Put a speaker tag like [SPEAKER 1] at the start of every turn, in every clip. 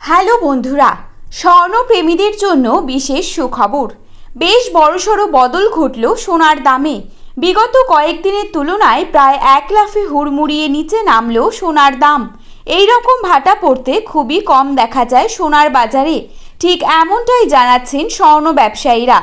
[SPEAKER 1] Hello বন্ধুরা, স্বর্ণপ্রেমীদের জন্য বিশেষ সুখবর। বেশ বড়সড় বদল ঘটল সোনার দামে। বিগত কয়েকদিনের তুলনায় প্রায় 1 লাফে হুড়মুড়িয়ে নিচে নামল সোনার দাম। এই রকম ভাটা পড়তে খুবই কম দেখা যায় সোনার বাজারে। ঠিক এমনটাই জানাচ্ছেন স্বর্ণ ব্যবসায়ীরা।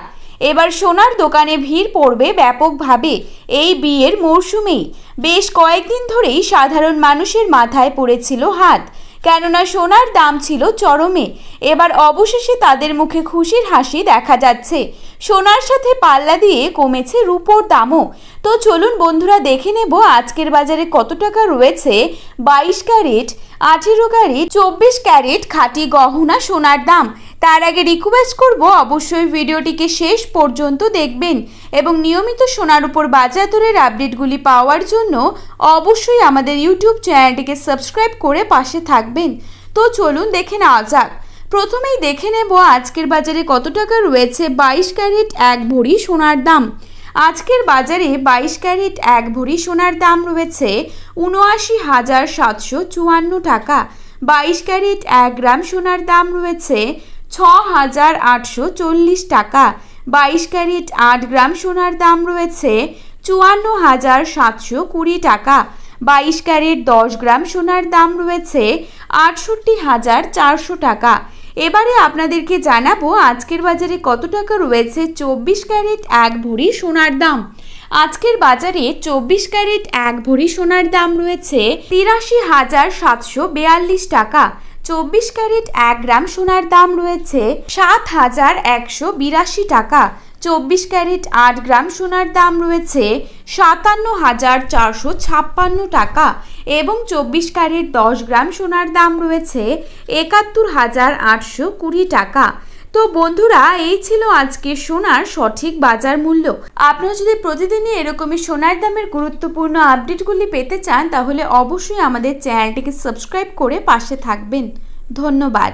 [SPEAKER 1] এবার সোনার দোকানে ভিড় পড়বে ব্যাপকভাবে এই বিয়ের মরশুমেই। বেশ কয়েকদিন ধরেই সাধারণ মানুষের মাথায় পড়েছিল হাত, কেননা সোনার দাম ছিল চরমে। এবার অবশেষে তাদের মুখে খুশির হাসি দেখা যাচ্ছে। সোনার সাথে পাল্লা দিয়ে কমেছে রূপোর দামও। তো চলুন বন্ধুরা দেখে নেব আজকের বাজারে কত টাকা রয়েছে 22 ক্যারেট, 18 ক্যারেট, 24 ক্যারেট খাঁটি গহনা সোনার দাম। তার আগে রিকোয়েস্ট করব অবশ্যই ভিডিওটিকে শেষ পর্যন্ত দেখবেন এবং নিয়মিত সোনার উপর বাজার দরের আপডেটগুলি পাওয়ার জন্য অবশ্যই আমাদের ইউটিউব চ্যানেলটিকে সাবস্ক্রাইব করে পাশে থাকবেন। তো চলুন দেখে নেওয়া যাক। প্রথমেই দেখে নেব আজকের বাজারে কত টাকা রয়েছে 22 ক্যারেট 1 ভরি সোনার দাম। আজকের বাজারে 22 ক্যারেট 1 ভরি সোনার দাম রয়েছে ৭৯,৭৫৪ টাকা। 22 ক্যারেট 1 গ্রাম সোনার দাম রয়েছে ৬,৮৪০ টাকা। 22 ক্যারেট ৮ গ্রাম সোনার দাম রয়েছে ৫৪,৭২০ টাকা। 22 ক্যারেট 10 গ্রাম সোনার দাম রয়েছে ৬৮,৪০০ টাকা। এবারে আপনাদেরকে জানাবো আজকের বাজারে কত টাকা রয়েছে 24 ক্যারেট 1 ভরি সোনার দাম। আজকের বাজারে 24 ক্যারেট 1 ভরি সোনার দাম রয়েছে ৮৩,৭৪২ টাকা। 24 ক্যারেট 1 গ্রাম সোনার দাম রয়েছে ৭,১৮২ টাকা। 24 ক্যারেট 8 গ্রাম সোনার দাম রয়েছে ৫৭,৪৫৬ টাকা এবং 24 ক্যারেট 10 গ্রাম সোনার দাম রয়েছে ৭১,৮২০ টাকা। তো বন্ধুরা, এই ছিল আজকে সোনার সঠিক বাজার মূল্য। আপনারা যদি প্রতিদিনই এরকমই সোনার দামের গুরুত্বপূর্ণ আপডেটগুলি পেতে চান তাহলে অবশ্যই আমাদের চ্যানেলটিকে সাবস্ক্রাইব করে পাশে থাকবেন। ধন্যবাদ।